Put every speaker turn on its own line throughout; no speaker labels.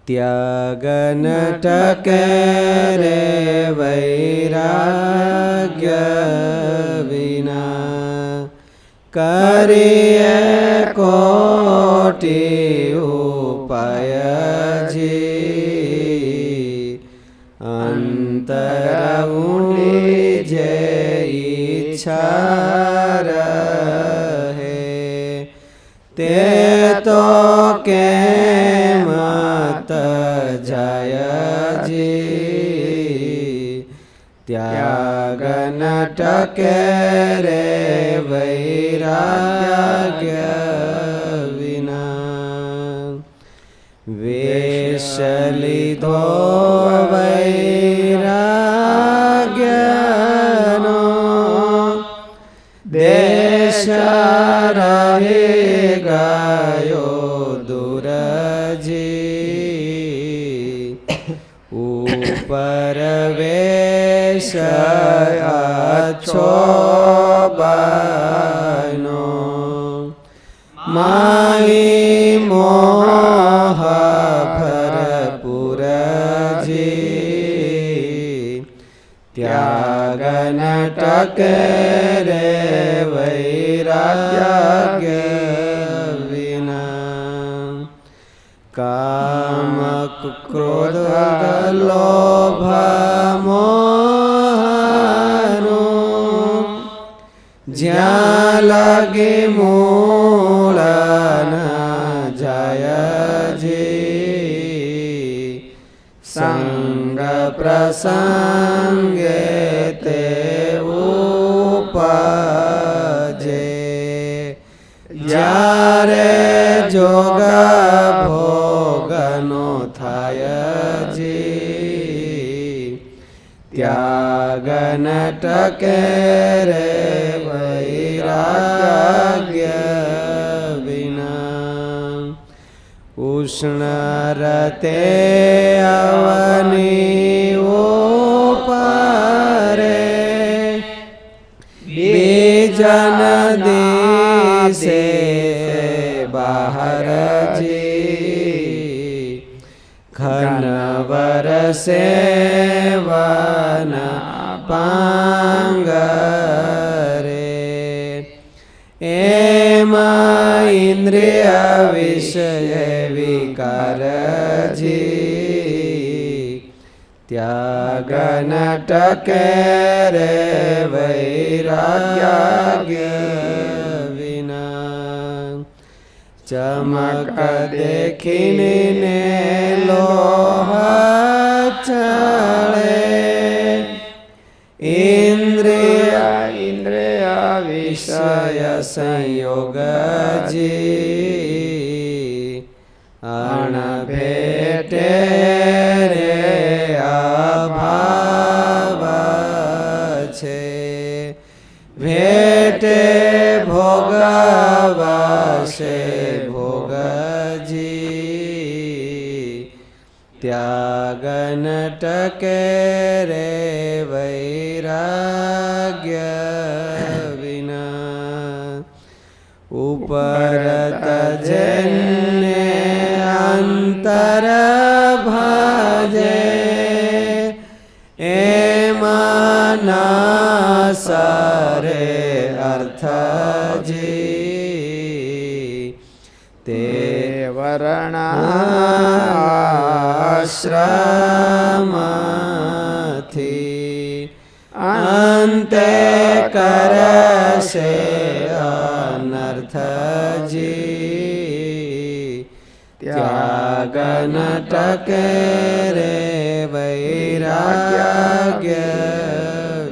ત્યાગ ન ટકે રે વૈરાગ્ય વિના, કરીએ કોટી ઉપાયજી, અંતર ઊંડી જે ઈચ્છા રહે, તે તો કેમ જયજી, ત્યાગ ન ટકે રે વૈરાગ્ય વિના, વેશ લીધો વૈરાગ્યનો, દેશ રહી ગયો દૂરજી, ઉપર વેશ અચ્છો બનો, માઈ મોહ ભરપૂરજી, ત્યાગ ન ટકે રે વૈરાગ્ય વિના, કામ ક્રોધ લોભ મોહનું, જ્યાં લાગે મૂળ ન જયજી, સંગ પ્રસંગે તે ઉપજે, જ્યારે જોગ ભોગનો થાયજી, ત્યાગ ન ટકે રે વૈરાગ્ય વિના, ઉષ્ણ રતે અવની ઉપરે, બીજન દિશે બહારજી, ઘન વરસે વન પાંગરે, એમાં ઇન્દ્રિય વિષય વિકારજી, ત્યાગ ન ટકે રે વૈરાગ્ય વિના, ચમક દેખીને લોહ ચળે, ઇન્દ્રિય વિષય સંયોગજી, અણભેટે રે અભાવ છે, ભેટે ભોગવશે ભોગજી, ત્યાગ ન ટકે રે વૈરાગ્ય વિના, ઉપર તજને અંતર ભાજે, એમાં ના સરે અર્થજી, તે વર્ણાશ્રમથી અંતે કરશે અનર્થજી, ત્યાગ ન ટકે રે વૈરાગ્ય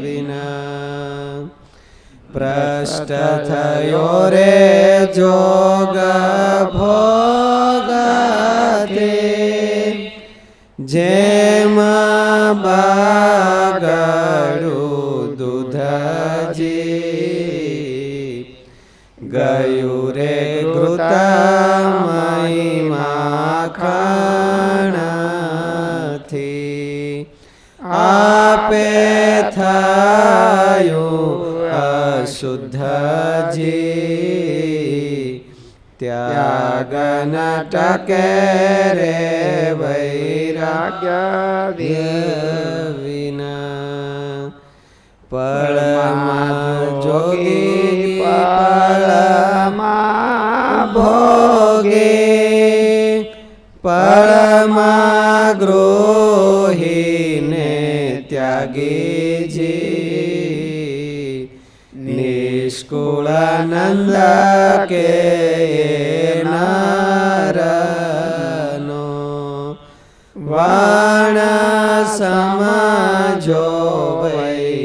વિના, ભ્રષ્ટ થયો રે જોગ ભોગથી, જેમાં બાગડું દૂધજી, ગયું રે ઘૃતમય માખણથી, આપે થયું અશુદ્ધજી, ત્યાગ ન ટકે રે વૈરાગ્ય વિના. પળમાં જોગી પળમાં ભોગી, પળમાં ગૃહીને ત્યાગીજી, નિષ્કુળાનંદ કે નારનો વાણ સમજો વૈરાગ્યજી.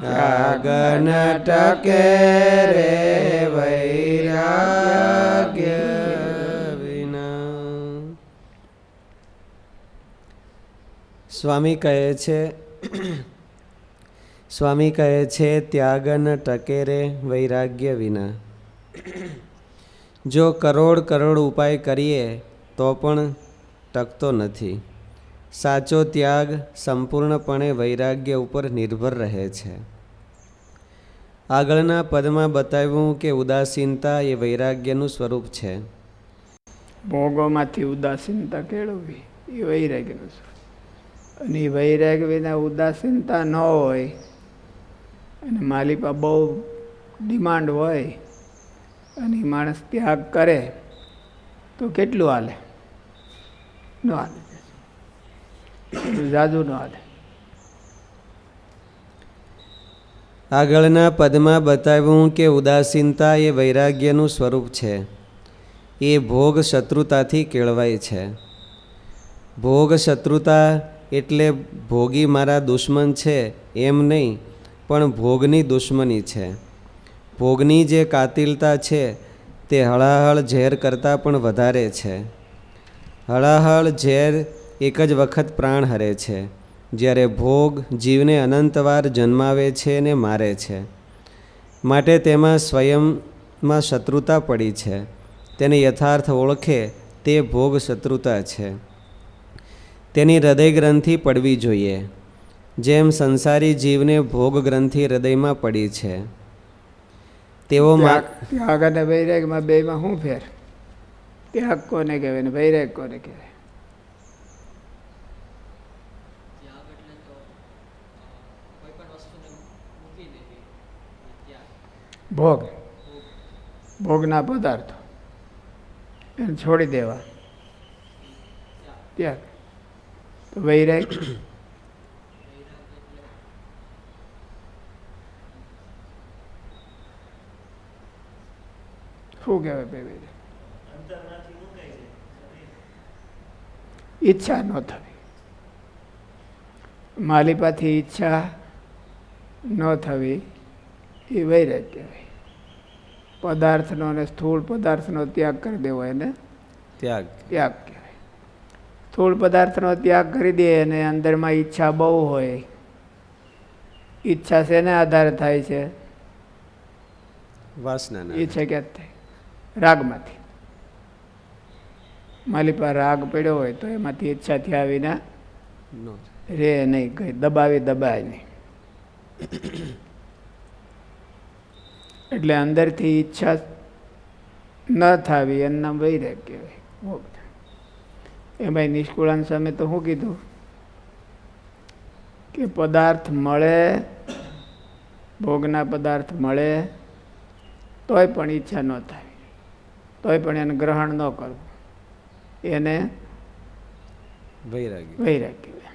ત્યાગ ન ટકે રે વૈરાગ્ય વિના. સ્વામી કહે છે ત્યાગ ન ટકે રે વૈરાગ્ય વિના. જો કરોડ ઉપાય કરીએ તો પણ ટકતો નથી. સાચો ત્યાગ સંપૂર્ણપણે વૈરાગ્ય ઉપર નિર્ભર રહે છે. આગળના પદમાં બતાવ્યું કે ઉદાસીનતા એ વૈરાગ્યનું સ્વરૂપ છે.
ભોગોમાંથી ઉદાસીનતા કેળવવી એ વૈરાગ્યનું સ્વરૂપ. અને એ વૈરાગ્ય વિના ઉદાસીનતા ન હોય અને માલિપા બહુ ડિમાન્ડ હોય અને એ માણસ ત્યાગ કરે તો કેટલું હાલે? ન હાલે, એટલું જાદુ ન હાલે.
આગળના પદમાં બતાવ્યું કે ઉદાસીનતા એ વૈરાગ્યનું સ્વરૂપ છે. એ ભોગ શત્રુતાથી કેળવાય છે. ભોગ શત્રુતા એટલે ભોગી મારા દુશ્મન છે એમ નહીં, પણ ભોગની દુશ્મની છે. ભોગની જે કાતિલતા છે તે હળાહળ ઝેર કરતાં પણ વધારે છે. હળાહળ ઝેર એક જ વખત પ્રાણ હરે છે, જ્યારે ભોગ જીવને અનંતવાર જન્માવે છે ને મારે છે. માટે તેમાં સ્વયંમાં શત્રુતા પડી છે. તેને યથાર્થ ઓળખે તે ભોગ શત્રુતા છે. તેની હૃદય ગ્રંથિ પડવી જોઈએ, જેમ સંસારી જીવને ભોગ ગ્રંથિ હૃદયમાં પડી છે. તેઓ
ત્યાગ અને વૈરાગમાં બેમાં શું ફેર? ત્યાગ કોને કહેવાય ને વૈરાગ કોને કહેવાય? ભોગના પદાર્થો એને છોડી દેવા ત્યાગ. તો વૈરાગ શું કહેવાય ભાઈ? ઈચ્છા ન થવી, માલિપાથી ઈચ્છા ન થવી એ વૈરાગ કહેવાય. પદાર્થનો અને સ્થૂળ પદાર્થનો ત્યાગ કરી દેવો એને ત્યાગ કહેવાય. સ્થૂળ પદાર્થનો ત્યાગ કરી દે અને અંદરમાં ઈચ્છા બહુ હોય. ઈચ્છા શેને આધારે થાય છે?
વાસના.
ઈચ્છા ક્યાં થાય? રાગમાંથી. માલિપા રાગ પડ્યો હોય તો એમાંથી ઈચ્છાથી આવીને રે નહીં, કઈ દબાય નહીં. એટલે અંદરથી ઈચ્છા ન થવી એનું નામ વૈરાગ કહેવાય. એમાં નિષ્કુળાન સામે તો શું કીધું કે પદાર્થ મળે, ભોગના પદાર્થ મળે તોય પણ ઈચ્છા ન થાય, તોય પણ એને ગ્રહણ ન કરવું, એને વૈરાગ કહેવાય.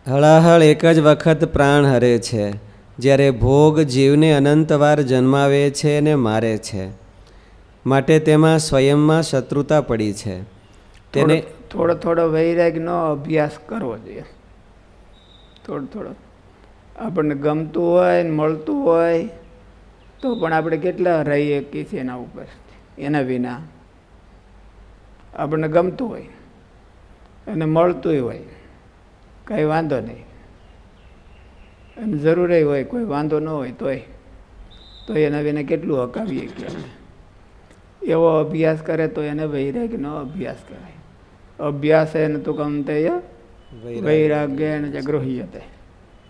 હળાહળ એક જ વખત પ્રાણ હરે છે, જ્યારે ભોગ જીવને અનંતવાર જન્માવે છે ને મારે છે. માટે તેમાં સ્વયંમાં શત્રુતા પડી છે. તેને
થોડો વૈરાગનો અભ્યાસ કરવો જોઈએ. થોડો આપણને ગમતું હોય ને મળતું હોય તો પણ આપણે કેટલા રહીએ કે છે એના ઉપર. એના વિના આપણને ગમતું હોય અને મળતું હોય કંઈ વાંધો નહીં, અને જરૂર હોય કોઈ વાંધો ન હોય તો એના વિના કેટલું હકાવીએ કે એવો અભ્યાસ કરે તો એને વૈરાગનો અભ્યાસ કહેવાય. અભ્યાસ એને તો ગમતે વૈરાગ્ય જ ગૃહ્યતે,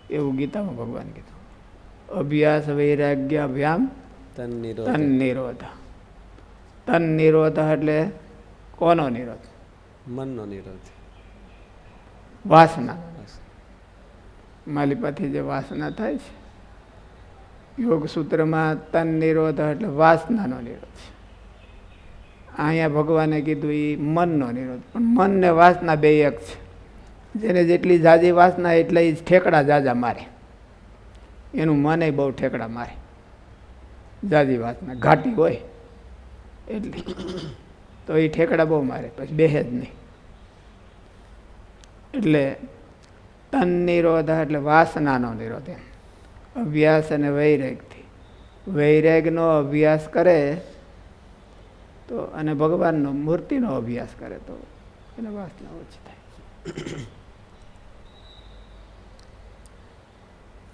એવું ગીતામાં ભગવાન કીધું. અભ્યાસ વૈરાગ્ય અભ્યામ તન નિરોધ. તન નિરોધ એટલે કોનો નિરોધ?
મનનો નિરોધ.
વાસના. માલિપાથી જે વાસના થાય છે, યોગ સૂત્રમાં તન નિરોધ એટલે વાસનાનો નિરોધ છે. અહીંયા ભગવાને કીધું એ મનનો નિરોધ. પણ મન ને વાસના બે એક છે. જેને જેટલી જાજી વાસના એટલે એ ઠેકડા જાજા મારે. એનું મન બહુ ઠેકડા મારે. જાજી વાસના ઘાટી હોય એટલે તો એ ઠેકડા બહુ મારે, પછી બેહે જ નહીં. એટલે તન નિરોધ એટલે વાસનાનો નિરોધ. એમ અભ્યાસ અને વૈરાગથી. વૈરાગનો અભ્યાસ કરે તો અને ભગવાનનો મૂર્તિનો અભ્યાસ કરે તો એને વાસના ઓછી થાય.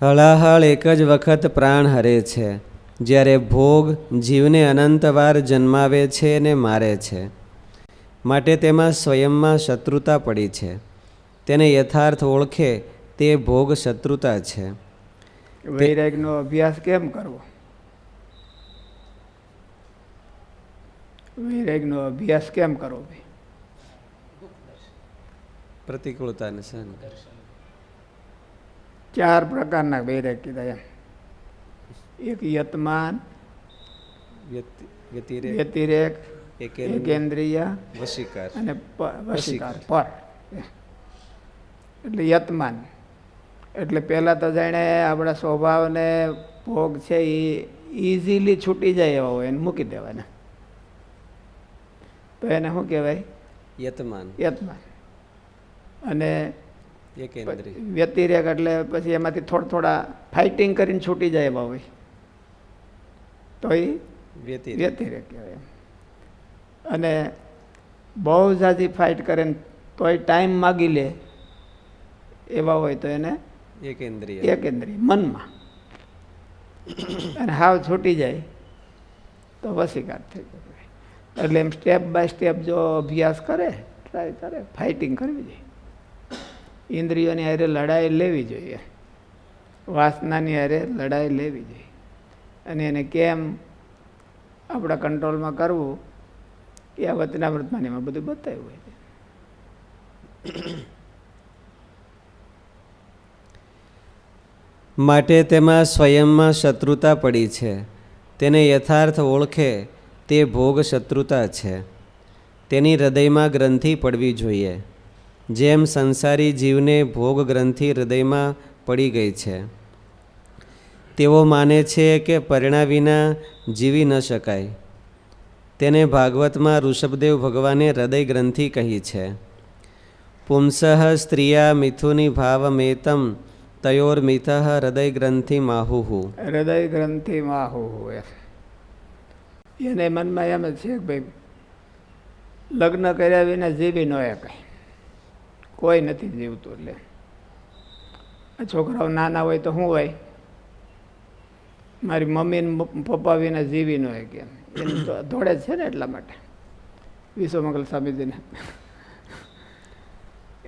હળાહળ એક જ વખત પ્રાણ હરે છે, જ્યારે ભોગ જીવને અનંતવાર જન્માવે છે અને મારે છે. માટે તેમાં સ્વયંમાં શત્રુતા પડી છે. તેને યથાર્થ ઓળખે તે ભોગ શત્રુતા છે.
વૈરાગનો અભ્યાસ કેમ કરવો? વૈરાગનો અભ્યાસ કેમ કરવો?
પ્રતિકૂળતાને સહન.
4 પ્રકારના વૈરાગ કીધા એમ. એક યતમાન, વ્યતિરેક, એકેન્દ્રિય,
વશીકાર
અને વશીકાર પર. એટલે યતમાન એટલે પહેલાં તો જાણે આપણા સ્વભાવને ભોગ છે એ ઇઝીલી છૂટી જાય એવા હોય એને મૂકી દેવાના, તો એને શું કહેવાય?
યતમાન.
યતમાન. અને વ્યતિરેક એટલે પછી એમાંથી થોડા ફાઇટિંગ કરીને છૂટી જાય એવા હોય તો એ વ્યતિરેક કહેવાય. અને બહુ જાજી ફાઇટ કરે ને તોય ટાઈમ માગી લે એવા હોય તો એને એકેન્દ્રિય, મનમાં. અને હાવ છૂટી જાય તો વશીકાર થઈ જાય. એટલે એમ સ્ટેપ બાય સ્ટેપ જો અભ્યાસ કરે, ટ્રાય કરે, ફાઇટિંગ કરવી જોઈએ. ઇન્દ્રિયોની હારે લડાઈ લેવી જોઈએ, વાસનાની હારે લડાઈ લેવી જોઈએ. અને એને કેમ આપણા કંટ્રોલમાં કરવું એ આ વચનામૃતમાં એમાં બધું બતાવ્યું હોય છે.
માટે તેમાં સ્વયંમાં શત્રુતા પડી છે. તેને યથાર્થ ઓળખે તે ભોગ શત્રુતા છે. તેની હૃદયમાં ગ્રંથિ પડવી જોઈએ. જેમ સંસારી જીવને ભોગ ગ્રંથિ હૃદયમાં પડી ગઈ છે. તેઓ માને છે કે પરિણા વિના જીવી ન શકાય. તેને ભાગવતમાં ઋષભદેવ ભગવાને હૃદય ગ્રંથિ કહી છે. પુંસઃ સ્ત્રિયા મિથુની ભાવમેતમ તયોર્મિથ હૃદય ગ્રંથિ માહુહુ.
હૃદય ગ્રંથિ માહુહુ. એને મનમાં એમ જ છે કે ભાઈ લગ્ન કર્યા વિના જીવી ન કંઈ કોઈ નથી જીવતું. એટલે છોકરાઓ નાના હોય તો શું હોય, મારી મમ્મી ને પપ્પા વિના જીવી ન હોય કેમ એને દોડે છે ને. એટલા માટે વિશ્વમંગલ સ્વામીજીને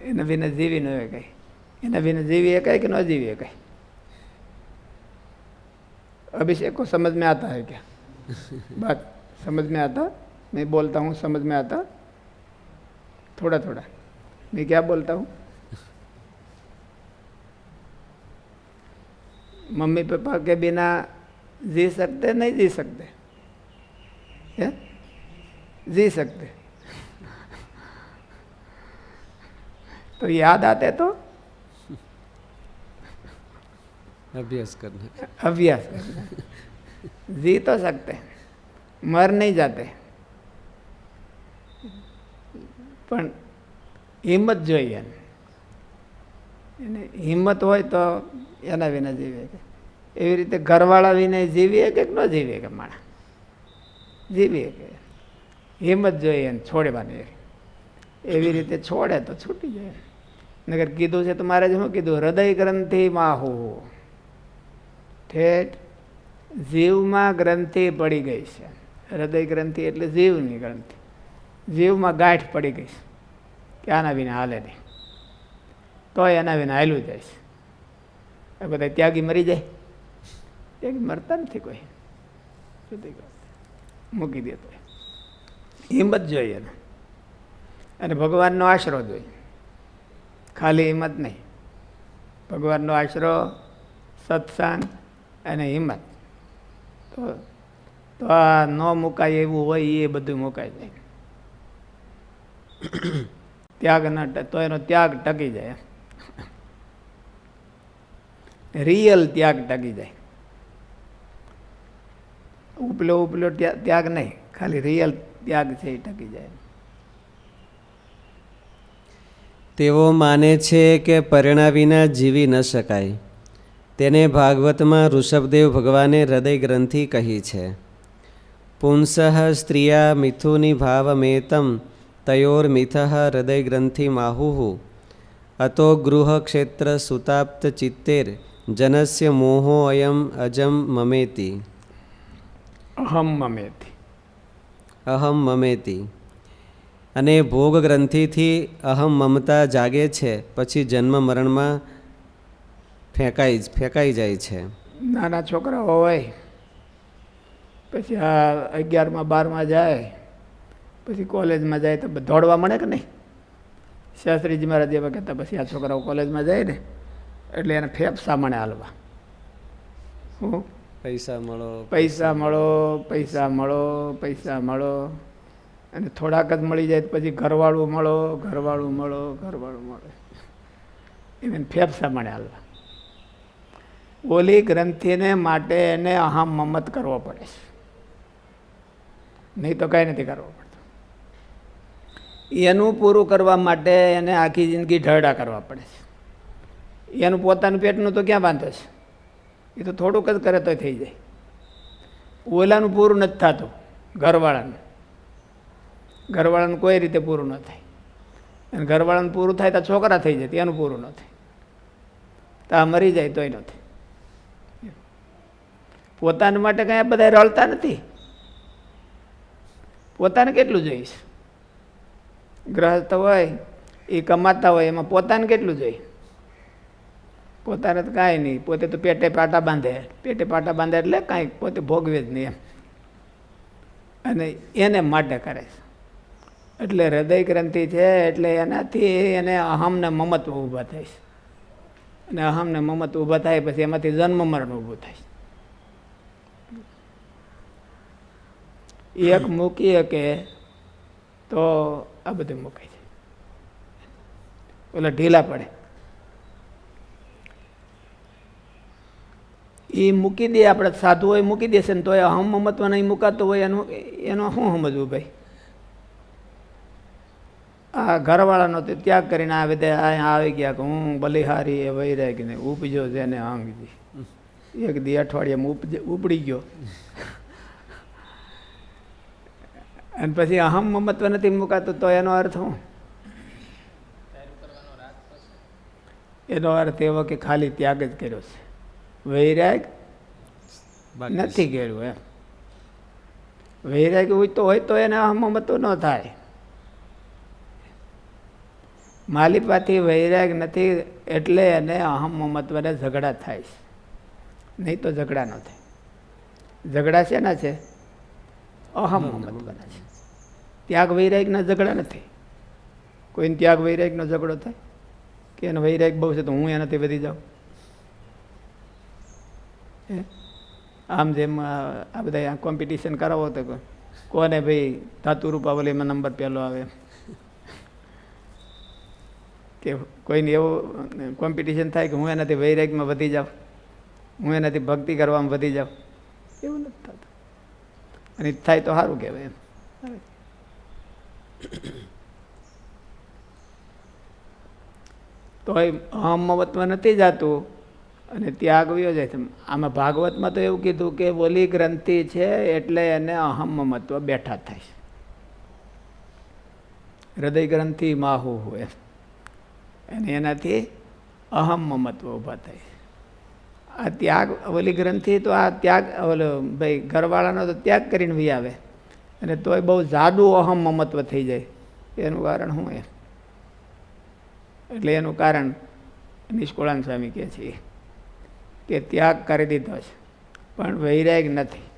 એના વિના જીવી ન હોય કંઈ. એના વિના जीवी है कि न जीवी है कहीं? अभिषेक को समझ में आता है क्या? बात समझ में आता? मैं बोलता हूँ समझ में आता थोड़ा थोड़ा. मैं क्या बोलता हूँ? मम्मी पापा के बिना जी सकते नहीं जी सकते? है? जी सकते. तो याद आते तो
अभ्यास करना.
अभ्यास करना. जी तो सकते, मर नहीं जाते, પણ હિંમત જોઈએ. એને હિંમત હોય તો એના વિના જીવે. એવી રીતે ઘરવાળા વિના જીવીએ કે ન જીવીએ કે માણા જીવીએ કે હિંમત જોઈએ એને છોડવાની. એવી રીતે છોડે તો છૂટી જાય. નગર કીધું છે તો મારે જ શું કીધું? હૃદય ગ્રંથિ માહુ. ઠેઠ જીવમાં ગ્રંથિ પડી ગઈ છે. હૃદય ગ્રંથિ એટલે જીવની ગ્રંથિ. જીવમાં ગાંઠ પડી ગઈ છે કે આના વિના હાલે નહીં. તોય એના વિના હાલ્યું જાય છે. એ બધા ત્યાગી મરી જાય? ત્યાગી મરતા નથી કોઈ. મૂકી દે તો હિંમત જોઈએ એને. અને ભગવાનનો આશરો જોઈએ, ખાલી હિંમત નહીં. ભગવાનનો આશરો, સત્સંગ અને હિંમત. તો આ ન મુકાય એવું હોય એ બધું મુકાઈ જાય. ત્યાગ ન તો એનો ત્યાગ ટકી જાય. રિયલ ત્યાગ ટકી જાય. ઉપલો ઉપલો ત્યાગ નહીં, ખાલી રિયલ ત્યાગ છે એ ટકી જાય.
તેઓ માને છે કે પરિણા વિના જીવી ન શકાય. તેને ભાગવતમાં ઋષભદેવ ભગવાને હૃદય ગ્રંથિ કહી છે. પુંસઃ સ્ત્રિયા મિથુની ભાવમેતમ તયોર્મિથઃ હૃદય ગ્રંથિ માહુઃ અતો ગૃહ ક્ષેત્ર સુતાપ્ત ચિત્તેર જનસ્ય મોહો અયમ અજમ મમેતિ.
અહમ મમેતિ.
અહમ મમેતિ. અને ભોગ ગ્રંથિથી અહમ મમતા જાગે છે, પછી જન્મ મરણમાં ફેંકાઈ જાય છે.
નાના છોકરાઓ હોય, પછી આ 11માં 12માં જાય, પછી કોલેજમાં જાય તો દોડવા મળે કે નહીં? શાસ્ત્રીજી મહારાજ એવા કહેતા, પછી આ છોકરાઓ કોલેજમાં જાય ને એટલે એને ફેફસા મળે હાલવા. હું
પૈસા મળો,
પૈસા મળો, પૈસા મળો, પૈસા મળો. અને થોડાક જ મળી જાય પછી ઘરવાળું મળો, ઘરવાળું મળો, ઘરવાળું મળો. એને ફેફસા મળે હાલવા. ઓલી ગ્રંથિને માટે એને અહમ મમત કરવો પડે છે, નહીં તો કાંઈ નથી કરવો પડતો. એનું પૂરું કરવા માટે એને આખી જિંદગી ઢળડા કરવા પડે છે. એનું પોતાનું પેટનું તો ક્યાં બાંધે છે? એ તો થોડુંક જ કરે તો થઈ જાય. ઓલાનું પૂરું નથી થતું, ઘરવાળાનું કોઈ રીતે પૂરું ન થાય. અને ઘરવાળાનું પૂરું થાય તો છોકરા થઈ જાય, એનું પૂરું ન થાય. તો આ મરી જાય તોય ન થાય. પોતાના માટે કંઈ બધા રળતા નથી. પોતાને કેટલું જોઈશ? ગ્રહસ્થ હોય એ કમાતા હોય, એમાં પોતાને કેટલું જોઈએ? પોતાને તો કાંઈ નહીં. પોતે તો પેટે પાટા બાંધે. પેટે પાટા બાંધે એટલે કાંઈ પોતે ભોગવે જ નહીં એમ. અને એને માટે કરે છે. એટલે હૃદય ગ્રંથિ છે એટલે એનાથી એને અહમને મમત્વ ઊભા થાય છે. અને અહમને મમત્વ ઊભા થાય પછી એમાંથી જન્મ મરણ ઊભું થાય. એક મૂકી શકે તો આ બધું મુકાય છે. ઓલા ઢીલા પડે. એ મૂકી દે, આપણે સાધુ હોય મૂકી દેશે ને તો એ અહમ મમત્વ નહીં મુકાતો હોય એનું શું સમજવું ભાઈ? આ ઘરવાળાનો તે ત્યાગ કરીને આ બધા અહીંયા આવી ગયા કે હું બલિહારી એ વૈરાગીને ઉપજો છે ને આંગજી. એક દી અઠવાડિયામાં ઉપડી ગયો. અને પછી અહમ મમત્વ નથી મુકાતું તો એનો અર્થ શું? એનો અર્થ એવો કે ખાલી ત્યાગ જ કર્યો છે, વૈરાગ નથી કર્યું એમ. વૈરાગ હોય તો એને અહમ મમત્વ ન થાય. માલિપાથી વૈરાગ નથી એટલે એને અહમ મમત્વને ઝઘડા થાય છે, નહીં તો ઝઘડા ન થાય. ઝઘડા શેના છે? અહમ મમત્વના છે. ત્યાગ વૈરાગના ઝઘડા નથી. કોઈને ત્યાગ વૈરાગનો ઝઘડો થાય કે એનો વૈરાગ બહુ છે તો હું એનાથી વધી જાઉં. આમ જેમ આ બધા કોમ્પિટિશન કરાવો તો કોને ભાઈ ધાતુ રૂપાવલીમાં નંબર પહેલો આવે કે કોઈને એવું કોમ્પિટિશન થાય કે હું એનાથી વૈરાગમાં વધી જાઉં, હું એનાથી ભક્તિ કરવામાં વધી જાઉં. એવું નથી થતું. અને થાય તો સારું કહેવાય એમ. તો અહમ મમત્વ નથી જાતું અને ત્યાગ વયો જાય છે. આમાં ભાગવતમાં તો એવું કીધું કે ઓલી ગ્રંથિ છે એટલે એને અહમ મમત્વ બેઠા થાય છે. હૃદય ગ્રંથિ માહુ હોય અને એનાથી અહમ મમત્વ ઊભા થાય. આ ત્યાગ ઓલી ગ્રંથિ તો આ ત્યાગ ઓલો ભાઈ ઘરવાળાનો તો ત્યાગ કરીને વી આવે અને તોય બહુ જાડું અહમ મમત્વ થઈ જાય. એનું કારણ શું એમ? એટલે એનું કારણ નિષ્કુળાન સ્વામી કહે છે કે ત્યાગ કરી દીધો છે પણ વૈરાગ નથી.